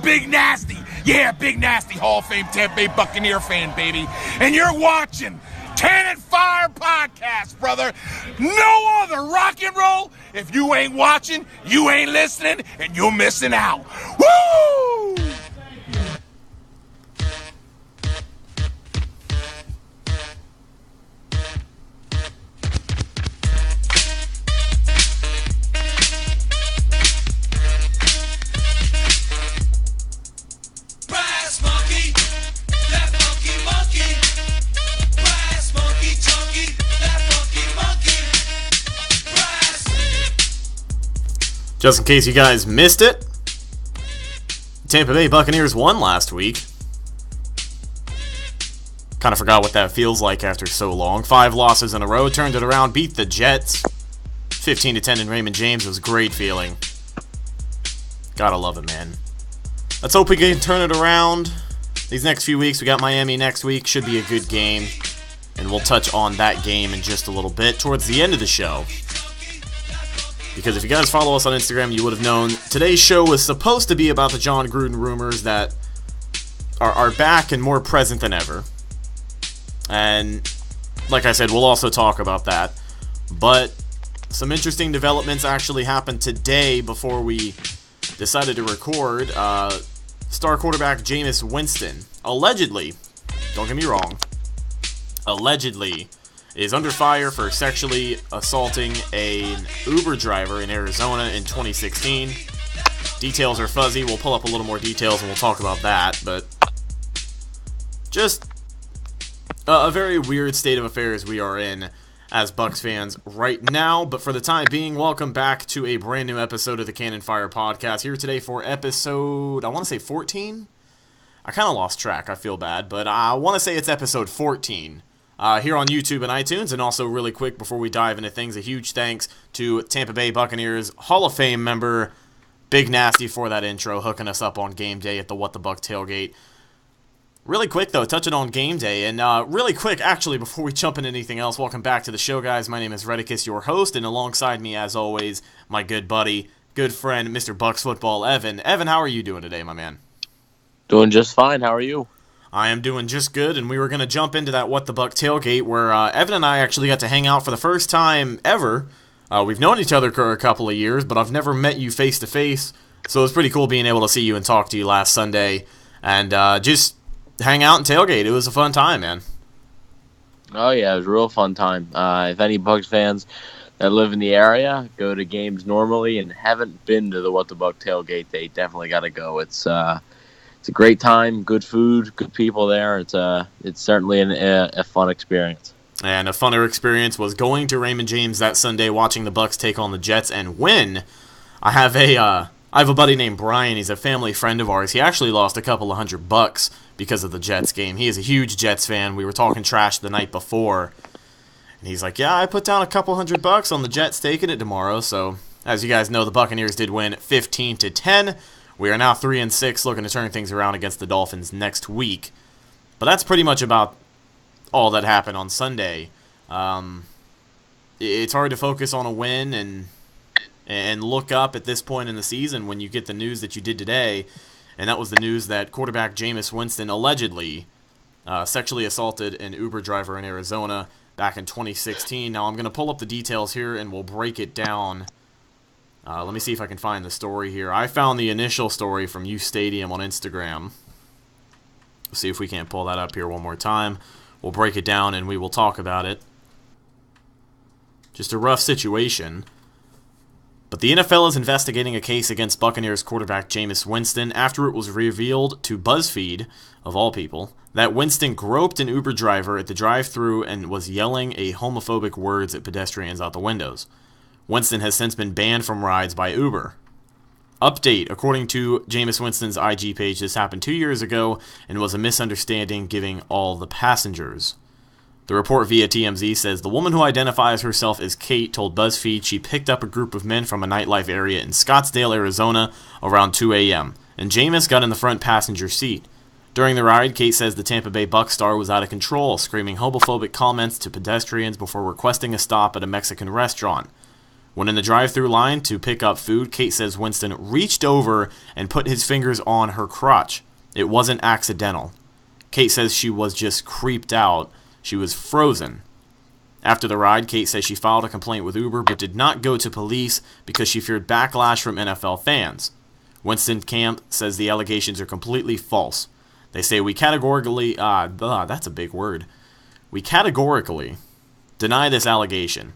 Big Nasty. Yeah, Big Nasty, Hall of Fame Tampa Bay Buccaneer fan, baby. And you're watching Cannon Fire Podcast, brother. No other rock and roll. If you ain't watching, you ain't listening, and you're missing out. Woo! Just in case you guys missed it, Tampa Bay Buccaneers won last week. Kind of forgot what that feels like after so long. 5 losses in a row, turned it around, beat the Jets. 15-10 in Raymond James was a great feeling. Gotta love it, man. Let's hope we can turn it around. These next few weeks, we got Miami next week, should be a good game. And we'll touch on that game in just a little bit towards the end of the show. Because if you guys follow us on Instagram, you would have known today's show was supposed to be about the Jon Gruden rumors that are back and more present than ever. And like I said, we'll also talk about that. But some interesting developments actually happened today before we decided to record. Star quarterback Jameis Winston, allegedly, don't get me wrong, allegedly is under fire for sexually assaulting an Uber driver in Arizona in 2016. Details are fuzzy. We'll pull up a little more details and we'll talk about that. But just a very weird state of affairs we are in as Bucs fans right now. But for the time being, welcome back to a brand new episode of the Cannon Fire Podcast. Here today for episode, I want to say 14? I kind of lost track. I feel bad. But I want to say it's episode 14. Here on YouTube and iTunes, and also really quick before we dive into things, a huge thanks to Tampa Bay Buccaneers Hall of Fame member Big Nasty for that intro, hooking us up on game day at the What the Buck tailgate. Really quick though, touching on game day, and really quick actually before we jump into anything else, welcome back to the show, guys. My name is Redicus, your host, and alongside me as always, my good buddy, good friend, Mr. Bucs Football, Evan. Evan, how are you doing today, my man? Doing just fine. How are you? I am doing just good, and we were going to jump into that What the Buck tailgate where Evan and I actually got to hang out for the first time ever. We've known each other for a couple of years, but I've never met you face-to-face, so it was pretty cool being able to see you and talk to you last Sunday and just hang out and tailgate. It was a fun time, man. Oh, yeah, it was a real fun time. If any Bucs fans that live in the area go to games normally and haven't been to the What the Buck tailgate, they definitely got to go. It's a great time, good food, good people there. It's certainly a fun experience. And a funner experience was going to Raymond James that Sunday, watching the Bucs take on the Jets and win. I have a buddy named Brian. He's a family friend of ours. He actually lost a couple of $100 because of the Jets game. He is a huge Jets fan. We were talking trash the night before, and he's like, "Yeah, I put down a couple $100 on the Jets taking it tomorrow." So, as you guys know, the Buccaneers did win 15-10. We are now 3-6, looking to turn things around against the Dolphins next week. But that's pretty much about all that happened on Sunday. It's hard to focus on a win and look up at this point in the season when you get the news that you did today, and that was the news that quarterback Jameis Winston allegedly sexually assaulted an Uber driver in Arizona back in 2016. Now I'm going to pull up the details here and we'll break it down. Let me see if I can find the story here. I found the initial story from U Stadium on Instagram. Let's see if we can't pull that up here one more time. We'll break it down and we will talk about it. Just a rough situation. But the NFL is investigating a case against Buccaneers quarterback Jameis Winston after it was revealed to BuzzFeed, of all people, that Winston groped an Uber driver at the drive-thru and was yelling homophobic words at pedestrians out the windows. Winston has since been banned from rides by Uber. Update, according to Jameis Winston's IG page, this happened 2 years ago and was a misunderstanding giving all the passengers. The report via TMZ says the woman who identifies herself as Kate told BuzzFeed she picked up a group of men from a nightlife area in Scottsdale, Arizona around 2 a.m., and Jameis got in the front passenger seat. During the ride, Kate says the Tampa Bay Bucs star was out of control, screaming homophobic comments to pedestrians before requesting a stop at a Mexican restaurant. When in the drive-thru line to pick up food, Kate says Winston reached over and put his fingers on her crotch. It wasn't accidental. Kate says she was just creeped out. She was frozen. After the ride, Kate says she filed a complaint with Uber but did not go to police because she feared backlash from NFL fans. Winston Camp says the allegations are completely false. They say we categorically, that's a big word. We categorically deny this allegation.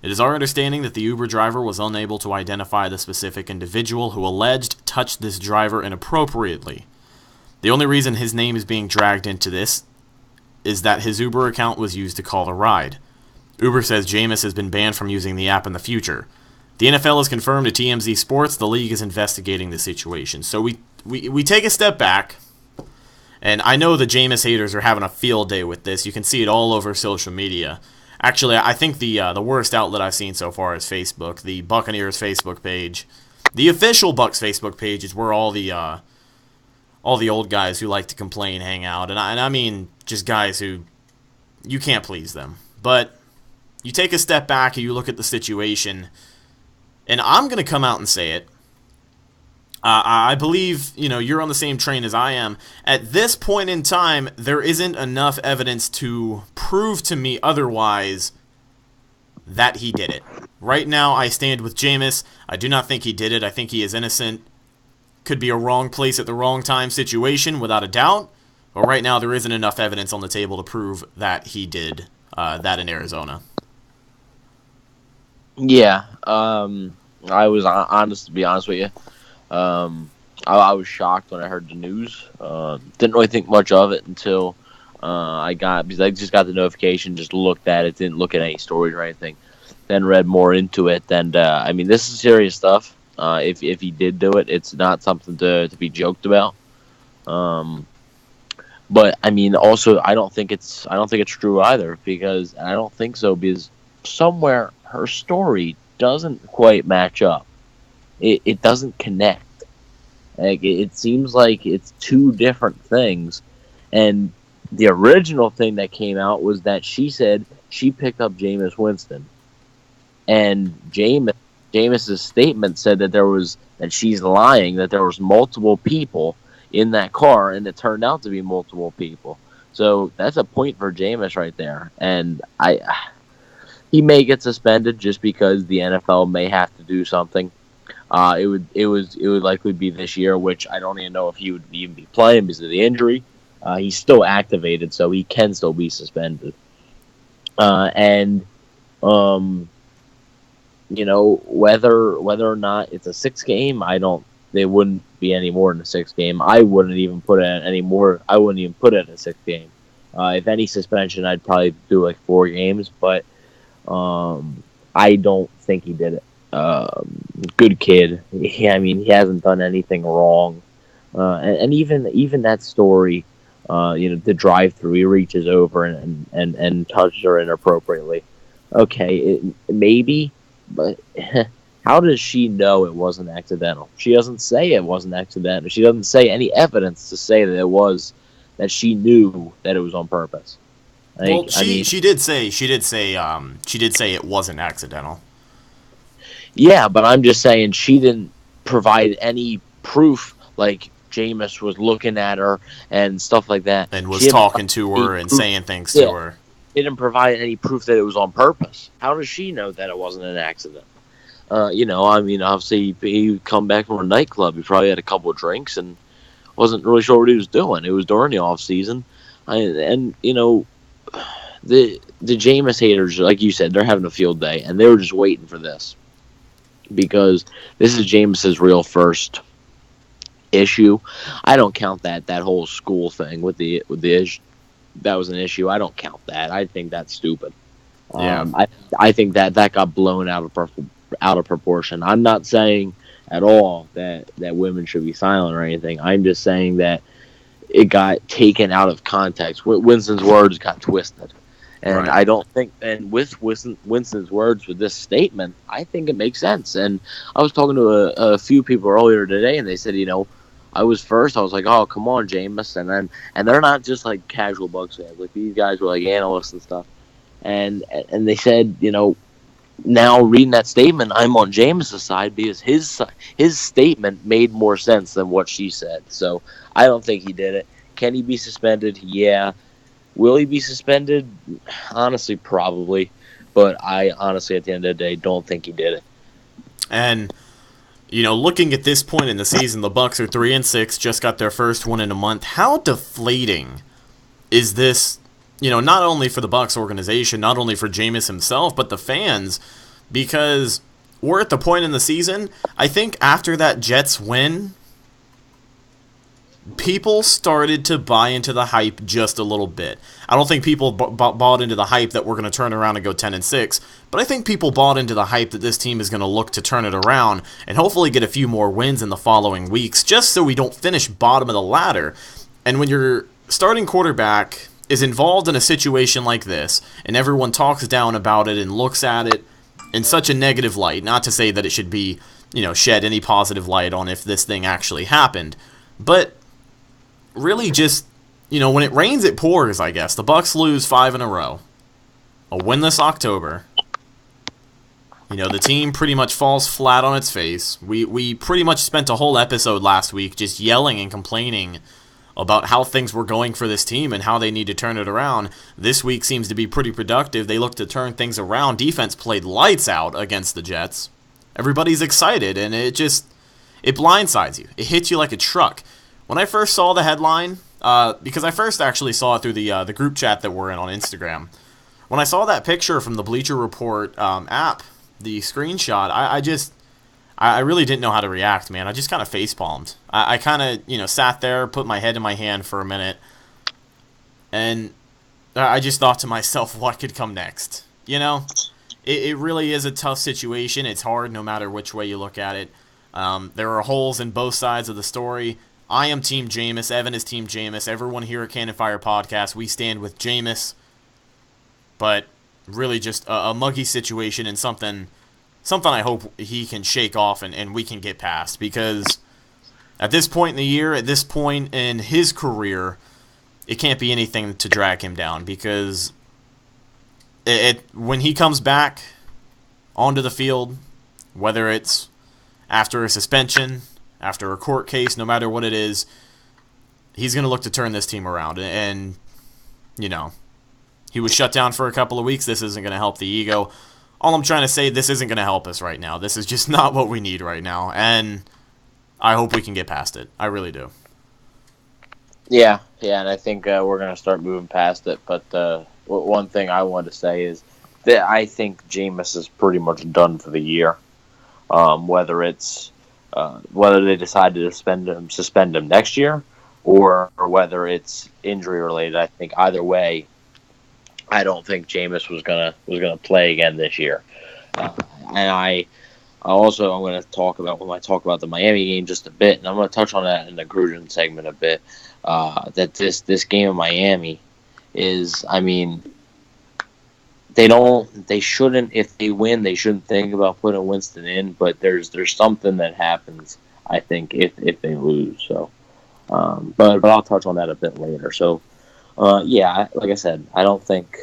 It is our understanding that the Uber driver was unable to identify the specific individual who alleged touched this driver inappropriately. The only reason his name is being dragged into this is that his Uber account was used to call the ride. Uber says Jameis has been banned from using the app in the future. The NFL has confirmed to TMZ Sports the league is investigating the situation. So we take a step back, and I know the Jameis haters are having a field day with this. You can see it all over social media. Actually, I think the worst outlet I've seen so far is Facebook. The Buccaneers Facebook page, the official Bucs Facebook page, is where all the old guys who like to complain hang out, and I mean just guys who you can't please them. But you take a step back and you look at the situation, and I'm going to come out and say it. I believe, you're on the same train as I am. At this point in time, there isn't enough evidence to prove to me otherwise that he did it. Right now, I stand with Jameis. I do not think he did it. I think he is innocent. Could be a wrong place at the wrong time situation, without a doubt. But right now, there isn't enough evidence on the table to prove that he did that in Arizona. Yeah, I was honest, to be honest with you. I was shocked when I heard the news. Didn't really think much of it until because I just got the notification, just looked at it, didn't look at any stories or anything. Then read more into it. And this is serious stuff. If he did do it, it's not something to be joked about. But also I don't think it's true either, because I don't think so, because somewhere her story doesn't quite match up. It doesn't connect. Like, it seems like it's two different things. And the original thing that came out was that she said she picked up Jameis Winston, and Jameis's statement said that she's lying, that there was multiple people in that car, and it turned out to be multiple people. So that's a point for Jameis right there. And he may get suspended just because the NFL may have to do something. It would likely be this year, which I don't even know if he would even be playing because of the injury. He's still activated, so he can still be suspended. Whether or not it's a 6 game, they wouldn't be any more than a 6 game. I wouldn't even put it any more. I wouldn't even put it in a 6 game. If any suspension, I'd probably do like 4 games, but I don't think he did it. Good kid. He hasn't done anything wrong. And even that story, the drive-through, he reaches over and touches her inappropriately. Okay, maybe, but how does she know it wasn't accidental? She doesn't say it wasn't accidental. She doesn't say any evidence to say that she knew that it was on purpose. She did say it wasn't accidental. Yeah, but I'm just saying she didn't provide any proof, like Jameis was looking at her and stuff like that. And was talking to her and saying things to her. He didn't provide any proof that it was on purpose. How does she know that it wasn't an accident? Obviously, he would come back from a nightclub. He probably had a couple of drinks and wasn't really sure what he was doing. It was during the off season. The Jameis haters, like you said, they're having a field day, and they were just waiting for this. Because this is Jameis's real first issue. I don't count that whole school thing with the issue. That was an issue. I don't count that. I think that's stupid. Yeah. I think that got blown out of proportion. I'm not saying at all that women should be silent or anything. I'm just saying that it got taken out of context. Winston's words got twisted. And right. I don't think, and with Winston's words with this statement, I think it makes sense. And I was talking to a few people earlier today, and they said, I was like, oh, come on, Jameis. And they're not just like casual Bucs fans. Like, these guys were like analysts and stuff. And they said, now reading that statement, I'm on Jameis' side because his statement made more sense than what she said. So I don't think he did it. Can he be suspended? Yeah. Will he be suspended? Honestly, probably. But I honestly, at the end of the day, don't think he did it. And looking at this point in the season, the Bucs are 3-6, just got their first one in a month. How deflating is this? Not only for the Bucs organization, not only for Jameis himself, but the fans, because we're at the point in the season. I think after that Jets win, people started to buy into the hype just a little bit. I don't think people bought into the hype that we're going to turn around and go 10-6, but I think people bought into the hype that this team is going to look to turn it around and hopefully get a few more wins in the following weeks, just so we don't finish bottom of the ladder. And when your starting quarterback is involved in a situation like this, and everyone talks down about it and looks at it in such a negative light, not to say that it should be, shed any positive light on if this thing actually happened, but really just, when it rains, it pours, I guess. The Bucs lose 5 in a row. A winless October. The team pretty much falls flat on its face. We pretty much spent a whole episode last week just yelling and complaining about how things were going for this team and how they need to turn it around. This week seems to be pretty productive. They look to turn things around. Defense played lights out against the Jets. Everybody's excited, and it blindsides you. It hits you like a truck. When I first saw the headline, because I first actually saw it through the group chat that we're in on Instagram, when I saw that picture from the Bleacher Report app, the screenshot, I really didn't know how to react, man. I just kind of facepalmed. I kind of, sat there, put my head in my hand for a minute, and I just thought to myself, what could come next? It really is a tough situation. It's hard no matter which way you look at it. There are holes in both sides of the story. I am Team Jameis. Evan is Team Jameis. Everyone here at Cannon Fire Podcast, we stand with Jameis. But really just a muggy situation and something I hope he can shake off and we can get past. Because at this point in the year, at this point in his career, it can't be anything to drag him down. Because when he comes back onto the field, whether it's after a suspension, after a court case, no matter what it is, he's going to look to turn this team around. And, he was shut down for a couple of weeks. This isn't going to help the ego. All I'm trying to say, this isn't going to help us right now. This is just not what we need right now. And I hope we can get past it. I really do. Yeah, and I think we're going to start moving past it. But one thing I want to say is that I think Jameis is pretty much done for the year. Whether they decide to suspend him next year, or whether it's injury related, I think either way, I don't think Jameis was gonna play again this year. And I'm going to talk about when I talk about the Miami game just a bit, and I'm going to touch on that in the Gruden segment a bit. That this game in Miami is, they shouldn't, if they win, they shouldn't think about putting Winston in, but there's something that happens, I think, if they lose. So, but I'll touch on that a bit later. So, like I said, I don't think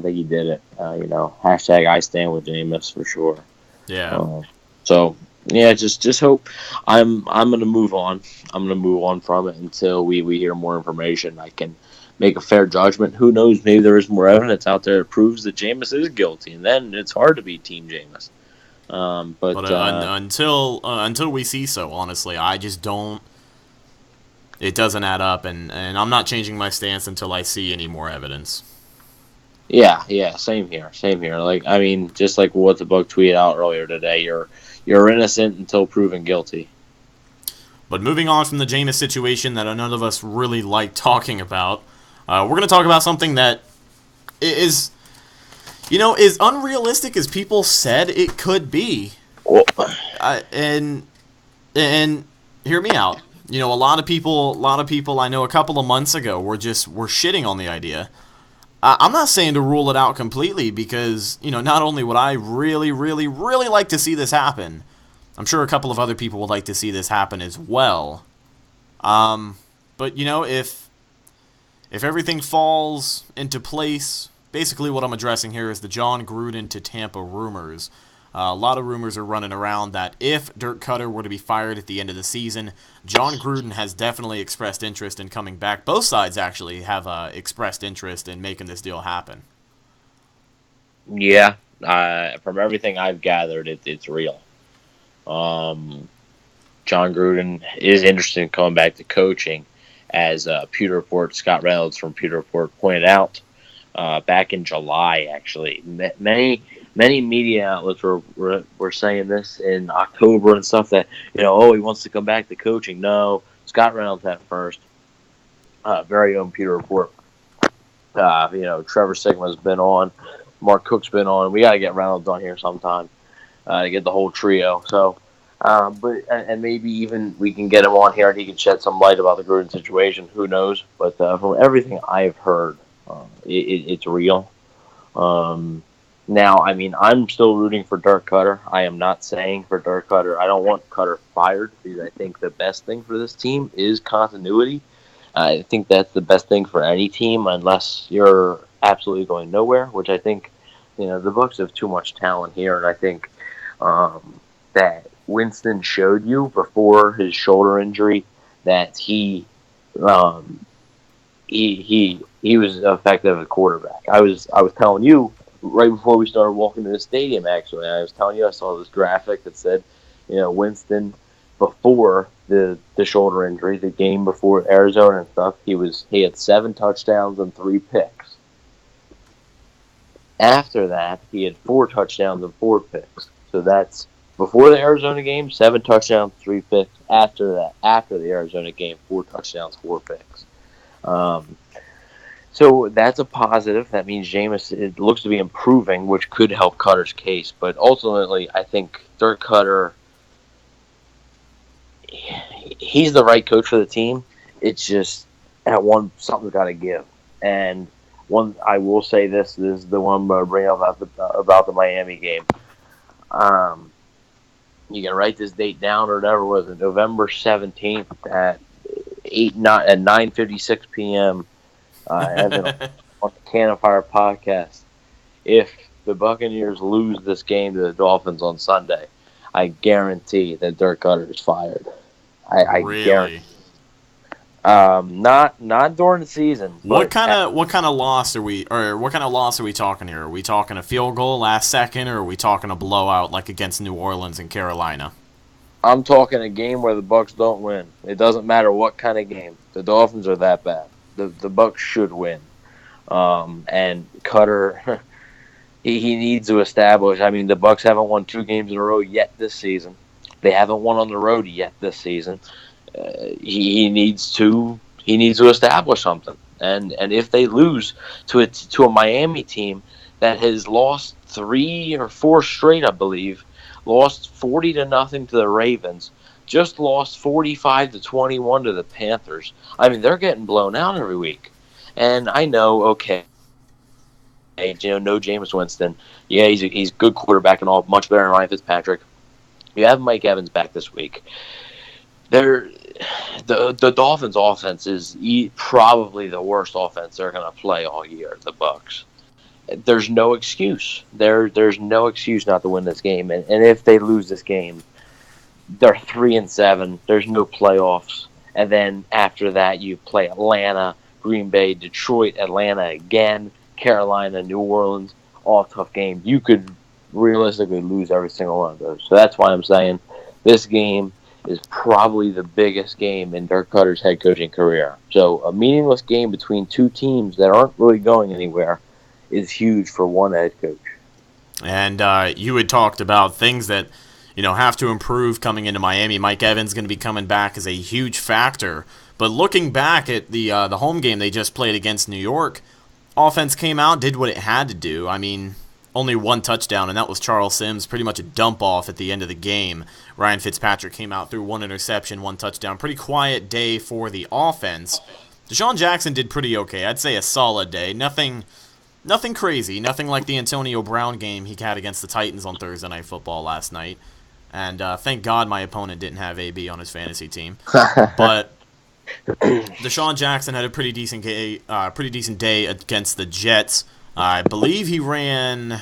he did it. Hashtag I stand with Jameis for sure. Yeah. Just hope. I'm gonna move on. I'm gonna move on from it until we hear more information. I can make a fair judgment. Who knows? Maybe there is more evidence out there that proves that Jameis is guilty, and then it's hard to be Team Jameis. Until we see so, honestly, I just don't. It doesn't add up, and I'm not changing my stance until I see any more evidence. Yeah, same here. Just like what the book tweeted out earlier today, you're innocent until proven guilty. But moving on from the Jameis situation that none of us really like talking about, we're going to talk about something that is, as unrealistic as people said it could be. And hear me out. A lot of people I know a couple of months ago were shitting on the idea. I'm not saying to rule it out completely because, not only would I really, really, really like to see this happen, I'm sure a couple of other people would like to see this happen as well. But, if everything falls into place basically what I'm addressing here is the Jon Gruden to Tampa rumors. A lot of rumors are running around that if Dirk Koetter were to be fired at the end of the season, Jon Gruden has definitely expressed interest in coming back. Both sides actually have expressed interest in making this deal happen. Yeah, from everything I've gathered, it's real. Jon Gruden is interested in coming back to coaching, as Pewter Report, Scott Reynolds from Pewter Report pointed out back in July. Actually, many media outlets were saying this in October and stuff, that he wants to come back to coaching. No, Scott Reynolds had it first. Very own Pewter Report. Trevor Sigma's been on, Mark Cook's been on. We got to get Reynolds on here sometime to get the whole trio. So. But maybe even we can get him on here and he can shed some light about the Gruden situation. Who knows? But from everything I've heard, it's real. Now, I mean, I'm still rooting for Dirk Koetter. I am not saying for Dirk Koetter. I don't want Koetter fired, because I think the best thing for this team is continuity. I think that's the best thing for any team, unless you're absolutely going nowhere, which I think, the Bucs have too much talent here, and I think that Winston showed you before his shoulder injury that he was effective at quarterback. I was telling you right before we started walking to the stadium. Actually, I was telling you I saw this graphic that said, Winston before the shoulder injury, the game before Arizona and stuff, he had 7 touchdowns and 3 picks. After that, he had 4 touchdowns and 4 picks. So that's before the Arizona game, 7 touchdowns, 3 picks. After that, after the Arizona game, 4 touchdowns, 4 picks. So that's a positive. That means Jameis, it looks to be improving, which could help Koetter's case. But ultimately, I think Dirk Koetter, he's the right coach for the team. It's just something's got to give. And I will say this is the one I'm going to bring up about the Miami game. You can write this date down or whatever. Was it November 17th at 9:56 p.m. Evan on the Cannon Fire podcast. If the Buccaneers lose this game to the Dolphins on Sunday, I guarantee that Dirk Koetter is fired. I really? Guarantee. Not during the season. What kind of loss are we talking here? Are we talking a field goal last second, or are we talking a blowout like against New Orleans and Carolina? I'm talking a game where the Bucs don't win. It doesn't matter what kind of game. The Dolphins are that bad. The Bucs should win. And Koetter, he needs to establish. I mean, the Bucs haven't won 2 games in a row yet this season. They haven't won on the road yet this season. He needs to establish something, and if they lose to a Miami team that has lost 3 or 4 straight, I believe, lost 40-0 to the Ravens, just lost 45-21 to the Panthers. I mean, they're getting blown out every week, and I know, okay, no Jameis Winston, yeah, he's a good quarterback and all, much better than Ryan Fitzpatrick. You have Mike Evans back this week. The Dolphins' offense is probably the worst offense they're going to play all year, the Bucs. There's no excuse. There's no excuse not to win this game. And if they lose this game, they're 3-7. There's no playoffs. And then after that, you play Atlanta, Green Bay, Detroit, Atlanta again, Carolina, New Orleans, all tough games. You could realistically lose every single one of those. So that's why I'm saying this game is probably the biggest game in Dirk Koetter's head coaching career. So a meaningless game between 2 teams that aren't really going anywhere is huge for one head coach. And you had talked about things that have to improve coming into Miami. Mike Evans going to be coming back as a huge factor. But looking back at the home game they just played against New York, offense came out, did what it had to do. I mean, only 1 touchdown, and that was Charles Sims, pretty much a dump-off at the end of the game. Ryan Fitzpatrick came out, threw 1 interception, 1 touchdown. Pretty quiet day for the offense. Deshaun Jackson did pretty okay. I'd say a solid day. Nothing crazy. Nothing like the Antonio Brown game he had against the Titans on Thursday Night Football last night. And thank God my opponent didn't have AB on his fantasy team. But Deshaun Jackson had a pretty decent day against the Jets. I believe he ran,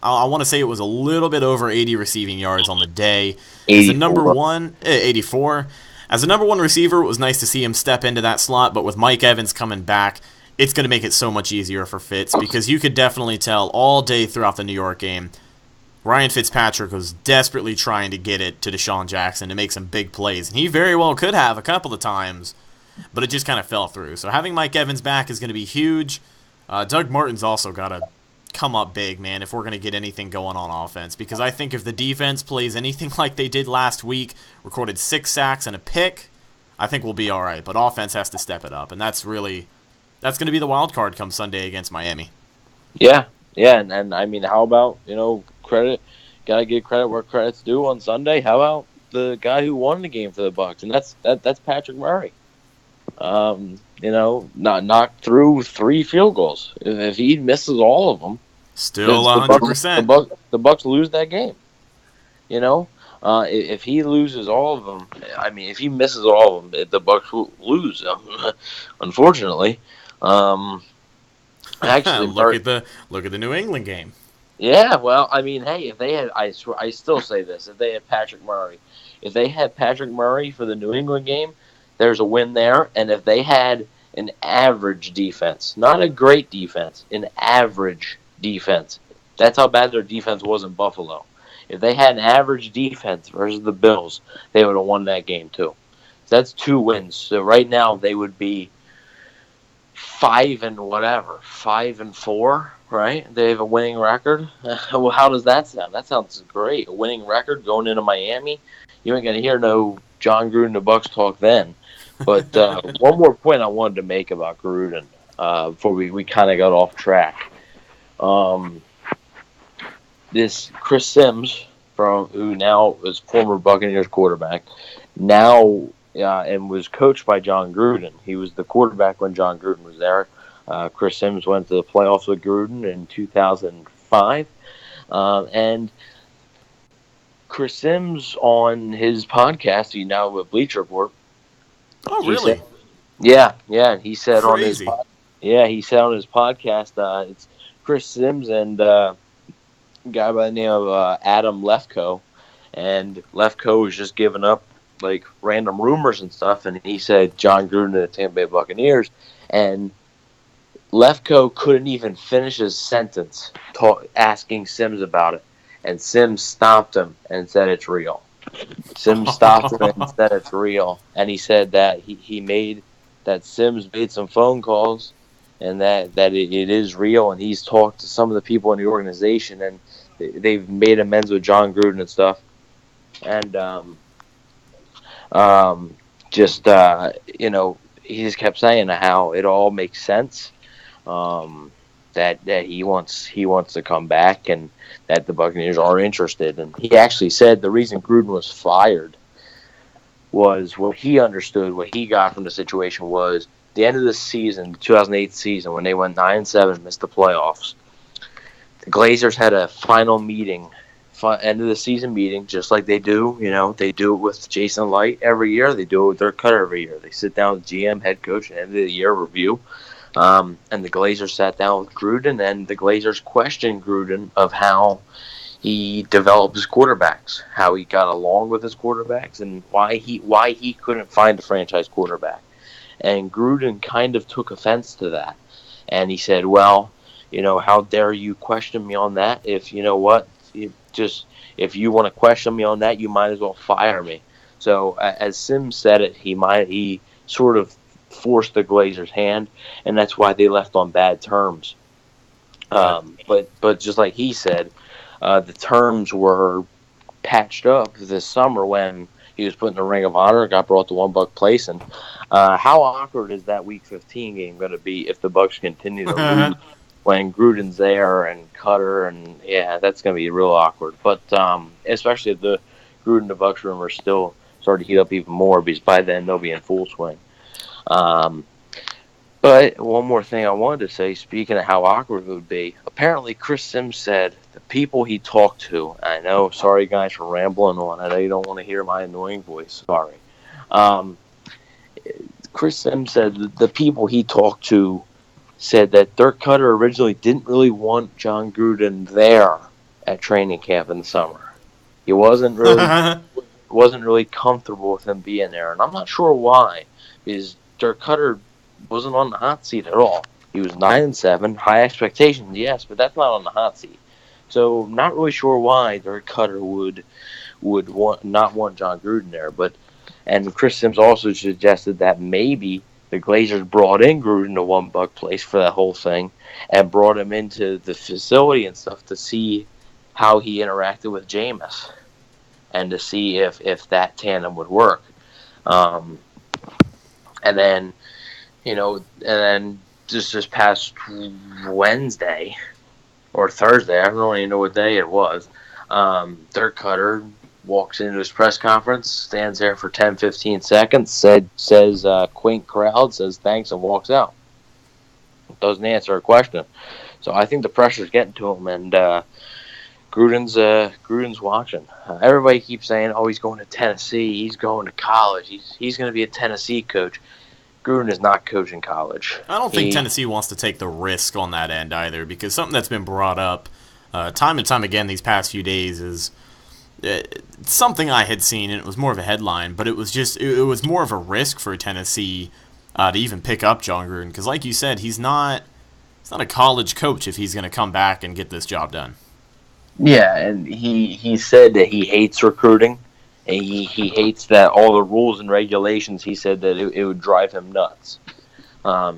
I want to say it was a little bit over 80 receiving yards on the day. As the number 84. one, 84. As the number one receiver, it was nice to see him step into that slot, but with Mike Evans coming back, it's going to make it so much easier for Fitz, because you could definitely tell all day throughout the New York game, Ryan Fitzpatrick was desperately trying to get it to Deshaun Jackson to make some big plays, and he very well could have a couple of times, but it just kind of fell through. So having Mike Evans back is going to be huge. Doug Martin's also got to come up big, man, if we're going to get anything going on offense, because I think if the defense plays anything like they did last week, recorded 6 sacks and a pick, I think we'll be all right. But offense has to step it up, and that's going to be the wild card come Sunday against Miami. Yeah, and I mean, how about, credit? Got to give credit where credit's due on Sunday. How about the guy who won the game for the Bucs, and that's Patrick Murray. Not knocked through 3 field goals. If he misses all of them, still 100%. The Bucs lose that game. If he loses all of them, I mean, if he misses all of them, the Bucs will lose. Unfortunately, actually, look at the New England game. Yeah, well, I mean, hey, if they had, I still say this: if they had Patrick Murray for the New England game, there's a win there. And if they had an average defense, not a great defense, an average defense, that's how bad their defense was in Buffalo. If they had an average defense versus the Bills, they would have won that game too. So that's 2 wins. So right now they would be 5-4, right? They have a winning record. Well, how does that sound? That sounds great. A winning record going into Miami. You ain't gonna hear no Jon Gruden the Bucs talk then. But one more point I wanted to make about Gruden before we kind of got off track. This Chris Sims, who now is former Buccaneers quarterback, and was coached by Jon Gruden. He was the quarterback when Jon Gruden was there. Chris Sims went to the playoffs with Gruden in 2005. And Chris Sims, on his podcast, he now with Bleacher Report. Oh, really? Yeah. He said Crazy. on his podcast, it's Chris Sims and a guy by the name of Adam Lefkoe. And Lefkoe was just giving up like random rumors and stuff, and he said Jon Gruden to the Tampa Bay Buccaneers, and Lefkoe couldn't even finish his sentence asking Sims about it, and Sims stopped him and said it's real. Sims stopped him and said it's real, and he said that Sims made some phone calls, and that it is real, and he's talked to some of the people in the organization, and they've made amends with Jon Gruden and stuff, and he just kept saying how it all makes sense, that he wants to come back, and that the Buccaneers are interested. And he actually said the reason Gruden was fired was what he understood, what he got from the situation was the end of the season, the 2008 season, when they went 9-7, missed the playoffs. The Glazers had a final meeting, end of the season meeting, just like they do. They do it with Jason Light every year. They do it with their Cutter every year. They sit down with GM, head coach, and end of the year review. And the Glazers sat down with Gruden, and the Glazers questioned Gruden of how he developed his quarterbacks, how he got along with his quarterbacks, and why he couldn't find a franchise quarterback. And Gruden kind of took offense to that, and he said, "Well, how dare you question me on that? If you know what, if you want to question me on that, you might as well fire me." So as Sims said it, he sort of forced the Glazers' hand, and that's why they left on bad terms. But just like he said, the terms were patched up this summer when he was put in the Ring of Honor, got brought to One Buc Place, and how awkward is that Week 15 game going to be if the Bucs continue to lose when Gruden's there and Cutter, and that's going to be real awkward. But especially if the Gruden to Bucs rumors still start to heat up even more, because by then they'll be in full swing. But one more thing I wanted to say, speaking of how awkward it would be, apparently Chris Sims said the people he talked to, I know, sorry guys for rambling on, I know you don't want to hear my annoying voice, sorry. Chris Sims said the people he talked to said that Dirk Cutter originally didn't really want Jon Gruden there at training camp in the summer. He wasn't really comfortable with him being there, and I'm not sure why. Because Dirk Cutter wasn't on the hot seat at all. He was 9-7, high expectations, yes, but that's not on the hot seat. So not really sure why Dirk Cutter would not want Jon Gruden there. And Chris Sims also suggested that maybe the Glazers brought in Gruden to One Buck Place for that whole thing and brought him into the facility and stuff to see how he interacted with Jameis and to see if that tandem would work. And then just this past Wednesday or Thursday, I don't even know what day it was, Dirk Cutter walks into his press conference, stands there for 10-15 seconds, says quaint crowd, says thanks, and walks out. Doesn't answer a question. So I think the pressure's getting to him, and Gruden's watching. Everybody keeps saying, "Oh, he's going to Tennessee. He's going to college. He's going to be a Tennessee coach." Gruden is not coaching college. I don't think Tennessee wants to take the risk on that end either, because something that's been brought up time and time again these past few days is something I had seen, and it was more of a headline, but it was more of a risk for Tennessee to even pick up Jon Gruden, because like you said, he's not a college coach if he's going to come back and get this job done. Yeah, and he said that he hates recruiting, and he hates that all the rules and regulations. He said that it would drive him nuts.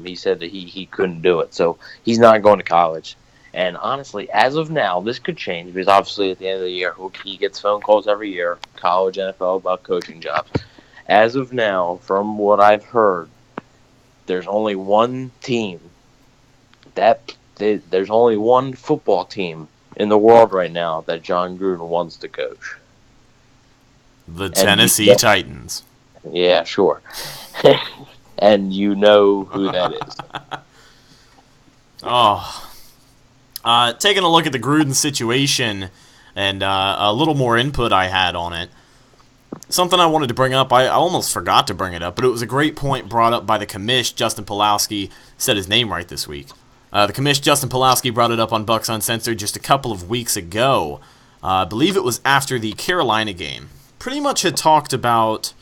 He said that he couldn't do it, so he's not going to college. And honestly, as of now, this could change because obviously at the end of the year, he gets phone calls every year, college, NFL, about coaching jobs. As of now, from what I've heard, there's only one team there's only one football team in the world right now that Jon Gruden wants to coach. The Tennessee Titans. Yeah, sure. And you know who that is. Taking a look at the Gruden situation and a little more input I had on it. Something I wanted to bring up, I almost forgot to bring it up, but it was a great point brought up by the commish, Justin Pulowski. Said his name right this week. The commish, Justin Pulowski, brought it up on Bucs Uncensored just a couple of weeks ago. I believe it was after the Carolina game. Pretty much had talked about,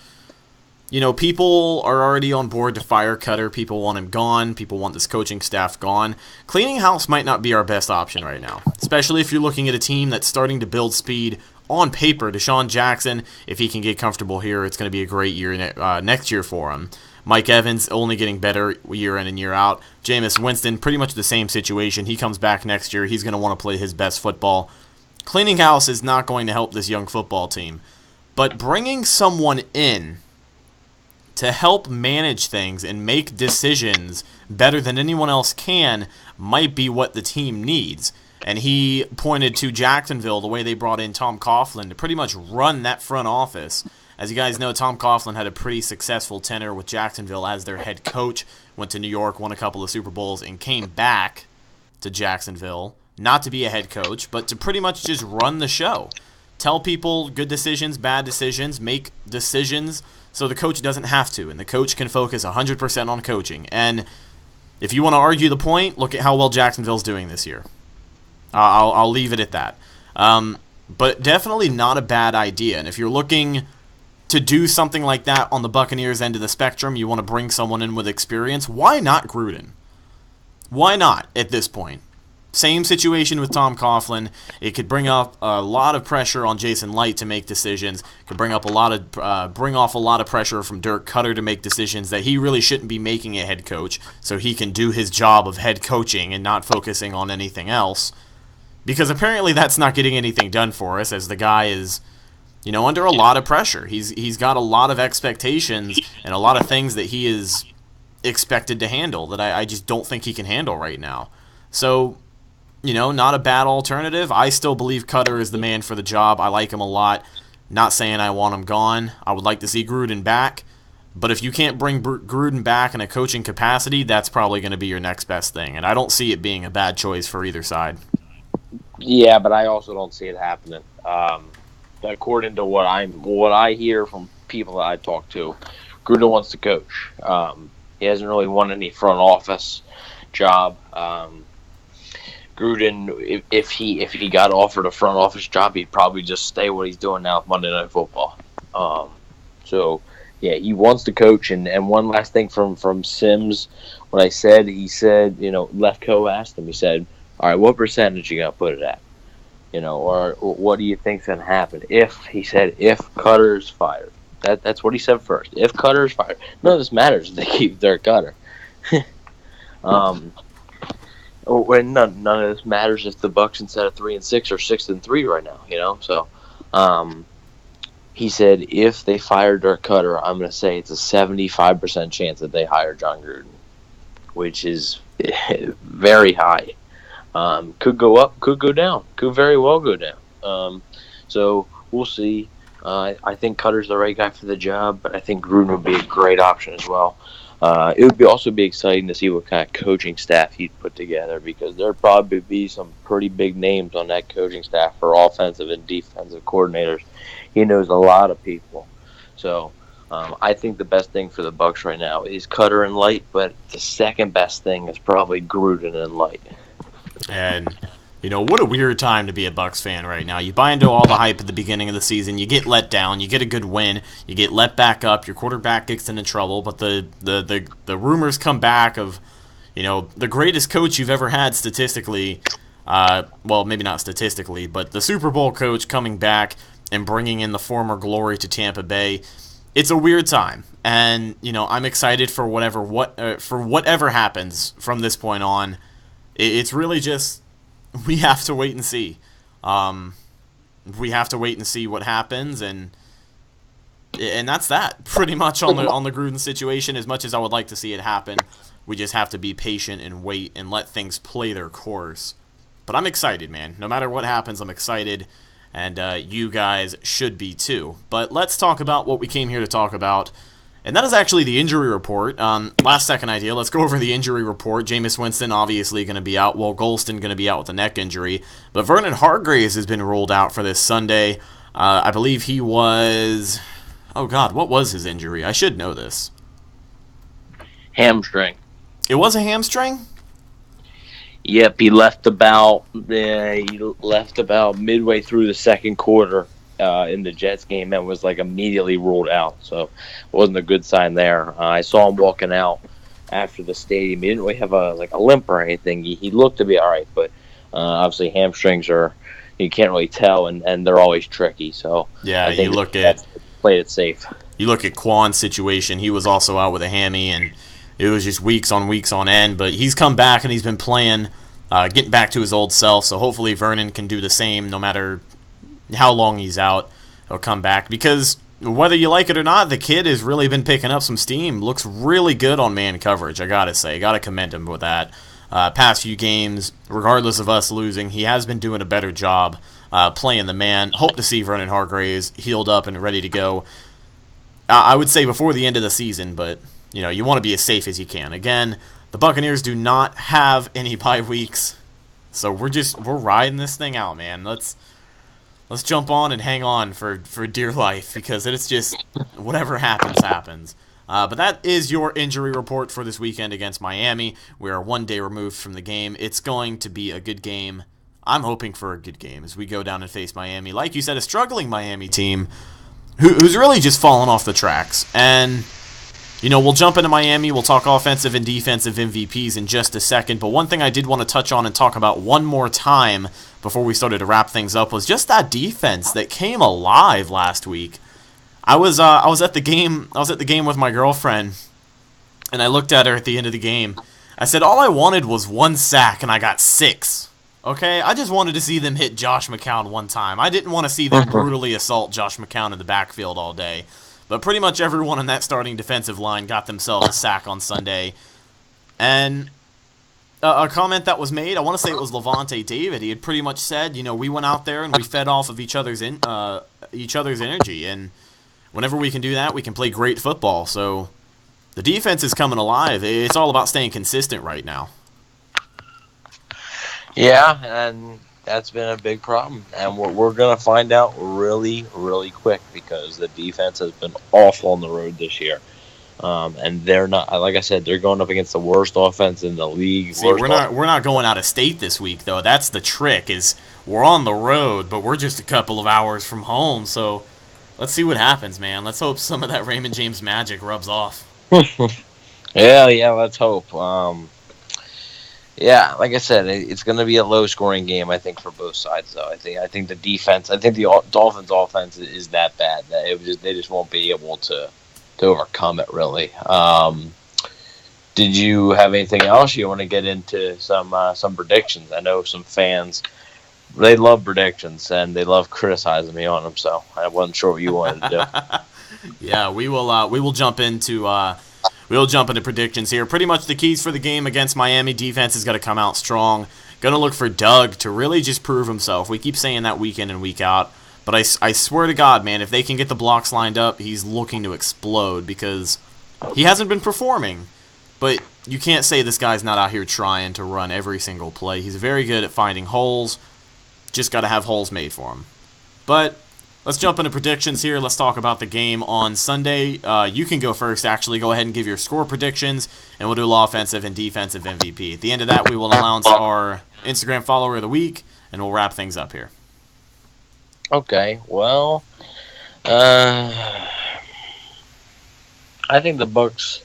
people are already on board to fire Cutter. People want him gone. People want this coaching staff gone. Cleaning house might not be our best option right now, especially if you're looking at a team that's starting to build speed. On paper, Deshaun Jackson, if he can get comfortable here, it's going to be a great year next year for him. Mike Evans only getting better year in and year out. Jameis Winston, pretty much the same situation. He comes back next year. He's going to want to play his best football. Cleaning house is not going to help this young football team. But bringing someone in to help manage things and make decisions better than anyone else can might be what the team needs. And he pointed to Jacksonville, the way they brought in Tom Coughlin to pretty much run that front office. As you guys know, Tom Coughlin had a pretty successful tenure with Jacksonville as their head coach, went to New York, won a couple of Super Bowls, and came back to Jacksonville, not to be a head coach, but to pretty much just run the show. Tell people good decisions, bad decisions, make decisions so the coach doesn't have to, and the coach can focus 100% on coaching. And if you want to argue the point, look at how well Jacksonville's doing this year. I'll leave it at that. But definitely not a bad idea. And if you're looking to do something like that on the Buccaneers end of the spectrum, you want to bring someone in with experience, why not Gruden? Why not at this point? Same situation with Tom Coughlin. It could bring up a lot of pressure on Jason Light to make decisions. It could bring off a lot of pressure from Dirk Cutter to make decisions that he really shouldn't be making a head coach, so he can do his job of head coaching and not focusing on anything else. Because apparently that's not getting anything done for us, as the guy is, under a lot of pressure. He's got a lot of expectations and a lot of things that he is expected to handle that I just don't think he can handle right now. So, not a bad alternative. I still believe Cutter is the man for the job. I like him a lot. Not saying I want him gone. I would like to see Gruden back. But if you can't bring Gruden back in a coaching capacity, that's probably going to be your next best thing. And I don't see it being a bad choice for either side. Yeah, but I also don't see it happening. According to what I hear from people that I talk to, Gruden wants to coach. He hasn't really won any front office job. Gruden, if he got offered a front office job, he'd probably just stay what he's doing now with Monday Night Football. So yeah, he wants to coach. And one last thing from Sims, what he said, Lefko asked him, he said, all right, what percentage you gonna put it at? Or what do you think's gonna happen? He said if Cutter's fired. That's what he said first. If Cutter's fired, none of this matters if they keep their Cutter. When none of this matters if the Bucs instead of 3-6 are 6-3 right now. So he said if they fire Dirk Cutter, I'm going to say it's a 75% chance that they hire Jon Gruden, which is very high. Could go up, could go down, could very well go down. So we'll see. I think Cutter's the right guy for the job, but I think Gruden would be a great option as well. It would also be exciting to see what kind of coaching staff he'd put together, because there'd probably be some pretty big names on that coaching staff for offensive and defensive coordinators. He knows a lot of people. So I think the best thing for the Bucs right now is Cutter and Light, but the second best thing is probably Gruden and Light. And what a weird time to be a Bucs fan right now. You buy into all the hype at the beginning of the season, you get let down, you get a good win, you get let back up, your quarterback gets into trouble, but the rumors come back of, the greatest coach you've ever had statistically, well, maybe not statistically, but the Super Bowl coach coming back and bringing in the former glory to Tampa Bay. It's a weird time, and, I'm excited for whatever happens from this point on. It's really just, we have to wait and see. We have to wait and see what happens, and that's that. Pretty much on the Gruden situation. As much as I would like to see it happen, we just have to be patient and wait and let things play their course. But I'm excited, man. No matter what happens, I'm excited, and you guys should be too. But let's talk about what we came here to talk about. And that is actually the injury report. Last second idea, let's go over the injury report. Jameis Winston obviously going to be out. Will Golston going to be out with a neck injury. But Vernon Hargreaves has been ruled out for this Sunday. I believe he was... Oh, God, what was his injury? I should know this. Hamstring. It was a hamstring? Yep, he left about midway through the second quarter. In the Jets game, and was immediately ruled out, so it wasn't a good sign there. I saw him walking out after the stadium. He didn't really have a limp or anything. He looked to be all right, but obviously hamstrings you can't really tell, and they're always tricky. So yeah, I think played it safe. You look at Quan's situation; he was also out with a hammy, and it was just weeks on end. But he's come back and he's been playing, getting back to his old self. So hopefully Vernon can do the same, no matter how long he's out. He'll come back, because whether you like it or not, the kid has really been picking up some steam. Looks really good on man coverage, I gotta say. Gotta commend him with that. Past few games, regardless of us losing, he has been doing a better job playing the man. Hope to see Vernon Hargreaves healed up and ready to go. I would say before the end of the season, but you want to be as safe as you can. Again, the Buccaneers do not have any bye weeks, so we're riding this thing out, man. Let's jump on and hang on for dear life, because it's just whatever happens. But that is your injury report for this weekend against Miami. We are 1 day removed from the game. It's going to be a good game. I'm hoping for a good game as we go down and face Miami. Like you said, a struggling Miami team who's really just fallen off the tracks. And, we'll jump into Miami. We'll talk offensive and defensive MVPs in just a second. But one thing I did want to touch on and talk about one more time before we started to wrap things up was just that defense that came alive last week. I was at the game with my girlfriend, and I looked at her at the end of the game. I said all I wanted was 1 sack, and I got 6. Okay, I just wanted to see them hit Josh McCown one time. I didn't want to see them brutally assault Josh McCown in the backfield all day. But pretty much everyone on that starting defensive line got themselves a sack on Sunday. And a comment that was made, I want to say it was Levante David, he had pretty much said, we went out there and we fed off of each other's energy. And whenever we can do that, we can play great football. So the defense is coming alive. It's all about staying consistent right now. Yeah, and that's been a big problem. And we're going to find out really, really quick, because the defense has been awful on the road this year. And they're not, like I said, they're going up against the worst offense in the league. See, we're not going out of state this week though. That's the trick. Is we're on the road, but we're just a couple of hours from home. So let's see what happens, man. Let's hope some of that Raymond James magic rubs off. Yeah, let's hope. Yeah, like I said, it's going to be a low-scoring game. I think for both sides, though. I think the defense. I think the Dolphins' offense is that bad that they just won't be able to overcome it. Really. Did you have anything else you want to get into some predictions? I know some fans. They love predictions and they love criticizing me on them. So I wasn't sure what you wanted to do. Yeah, we will jump into predictions here. Pretty much the keys for the game against Miami. Defense is going to come out strong. Going to look for Doug to really just prove himself. We keep saying that week in and week out. But I swear to God, man, if they can get the blocks lined up, he's looking to explode because he hasn't been performing. But you can't say this guy's not out here trying to run every single play. He's very good at finding holes. Just got to have holes made for him. But let's jump into predictions here. Let's talk about the game on Sunday. You can go first, actually. Go ahead and give your score predictions, and we'll do offensive and defensive MVP. At the end of that, we will announce our Instagram follower of the week, and we'll wrap things up here. Okay, well, I think the Bucs.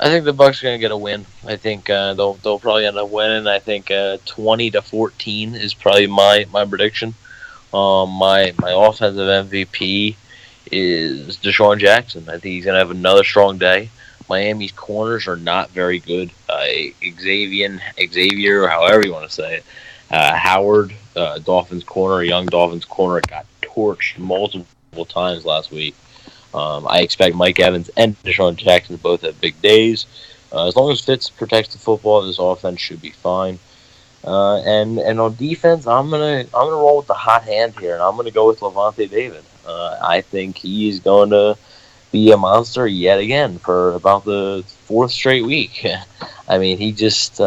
I think the Bucs are going to get a win. I think they'll probably end up winning. I think 20-14 is probably my prediction. My offensive MVP is Deshaun Jackson. I think he's going to have another strong day. Miami's corners are not very good. Xavier, or however you want to say it, Howard, Dolphins corner, young Dolphins corner, got torched multiple times last week. I expect Mike Evans and Deshaun Jackson to both have big days. As long as Fitz protects the football, this offense should be fine. And on defense, I'm gonna roll with the hot hand here, and I'm gonna go with Lavonte David. I think he's going to be a monster yet again for about the fourth straight week. I mean, he just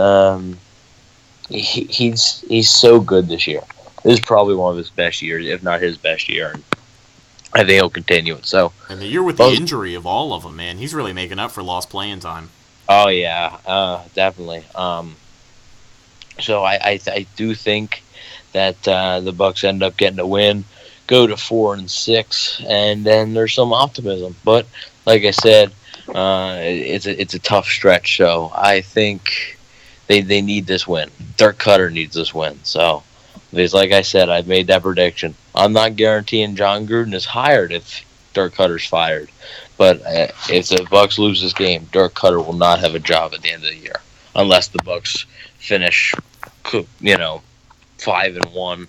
he's so good this year. This is probably one of his best years, if not his best year. And I think he'll continue it. So, and the year with the injury of all of them, man, he's really making up for lost playing time. Oh yeah, definitely. So I do think that the Bucs end up getting a win, go to 4-6, and then there's some optimism. But like I said, it's a tough stretch. So I think they need this win. Dirk Cutter needs this win. So. Because, like I said, I've made that prediction. I'm not guaranteeing Jon Gruden is hired if Dirk Cutter's fired. But if the Bucs lose this game, Dirk Cutter will not have a job at the end of the year. Unless the Bucs finish, 5-1,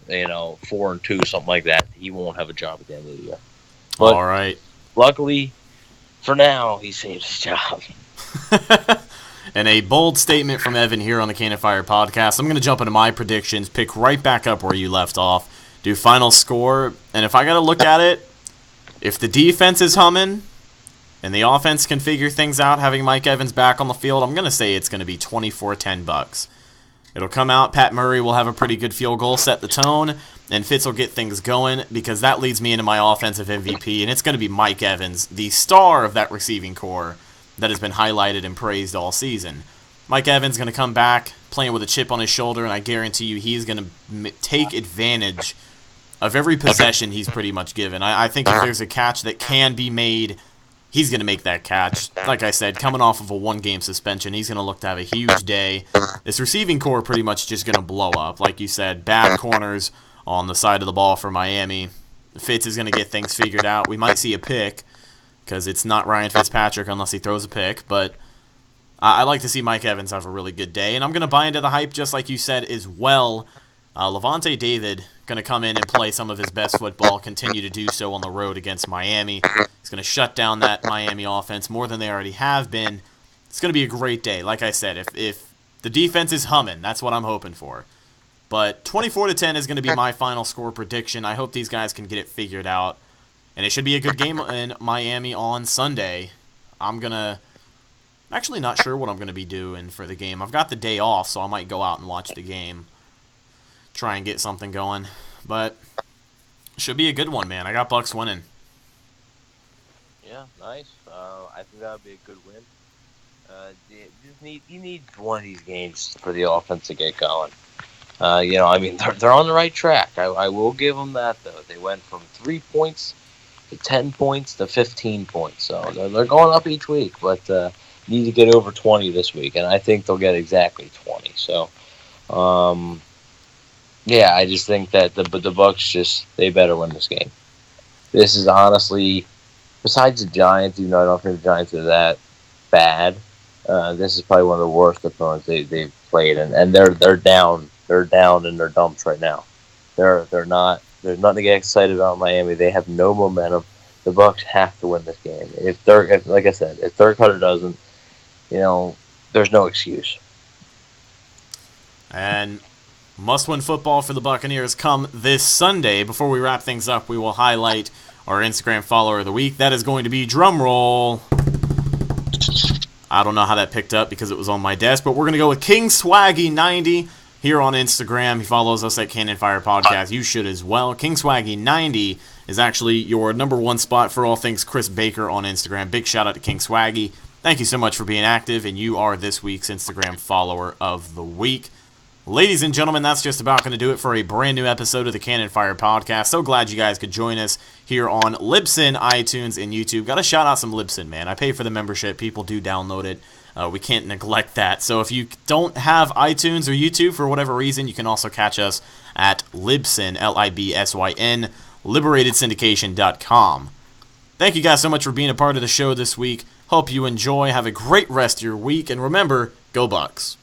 4-2, something like that. He won't have a job at the end of the year. But all right. Luckily, for now, he saved his job. And a bold statement from Evan here on the Cannon Fire podcast. I'm going to jump into my predictions, pick right back up where you left off, do final score, and if I got to look at it, if the defense is humming and the offense can figure things out, having Mike Evans back on the field, I'm going to say it's going to be 24-10 Bucs. It'll come out, Pat Murray will have a pretty good field goal, set the tone, and Fitz will get things going, because that leads me into my offensive MVP, and it's going to be Mike Evans, the star of that receiving core that has been highlighted and praised all season. Mike Evans is going to come back playing with a chip on his shoulder, and I guarantee you he's going to take advantage of every possession he's pretty much given. I think if there's a catch that can be made, he's going to make that catch. Like I said, coming off of a one-game suspension, he's going to look to have a huge day. This receiving core pretty much just going to blow up. Like you said, bad corners on the side of the ball for Miami. Fitz is going to get things figured out. We might see a pick, because it's not Ryan Fitzpatrick unless he throws a pick, but I like to see Mike Evans have a really good day, and I'm going to buy into the hype just like you said as well. Lavonte David going to come in and play some of his best football, continue to do so on the road against Miami. He's going to shut down that Miami offense more than they already have been. It's going to be a great day. Like I said, if the defense is humming, that's what I'm hoping for. But 24-10 is going to be my final score prediction. I hope these guys can get it figured out. And it should be a good game in Miami on Sunday. I'm actually not sure what I'm going to be doing for the game. I've got the day off, so I might go out and watch the game. Try and get something going. But it should be a good one, man. I got Bucs winning. Yeah, nice. I think that would be a good win. You need one of these games for the offense to get going. I mean, they're on the right track. I will give them that, though. They went from 3 points to 10 points to 15 points. So they're going up each week, but need to get over 20 this week, and I think they'll get exactly 20. So, yeah, I just think that the Bucs they better win this game. This is honestly, besides the Giants, even though I don't think the Giants are that bad, this is probably one of the worst opponents they've played, and they're down in their dumps right now. They're not. There's nothing to get excited about in Miami. They have no momentum. The Bucs have to win this game. Like I said, if Dirk Cutter doesn't, there's no excuse. And must-win football for the Buccaneers come this Sunday. Before we wrap things up, we will highlight our Instagram follower of the week. That is going to be drumroll. I don't know how that picked up because it was on my desk, but we're going to go with King Swaggy90 here on Instagram. He follows us at Cannon Fire Podcast. You should as well. King Swaggy90 is actually your number one spot for all things Chris Baker on Instagram. Big shout out to King Swaggy. Thank you so much for being active, and you are this week's Instagram follower of the week. Ladies and gentlemen, that's just about going to do it for a brand new episode of the Cannon Fire Podcast. So glad you guys could join us here on Libsyn, iTunes, and YouTube. Got to shout out some Libsyn, man. I pay for the membership. People do download it. We can't neglect that. So if you don't have iTunes or YouTube for whatever reason, you can also catch us at Libsyn, Libsyn, liberatedSyndication.com. Thank you guys so much for being a part of the show this week. Hope you enjoy. Have a great rest of your week. And remember, Go Bucs.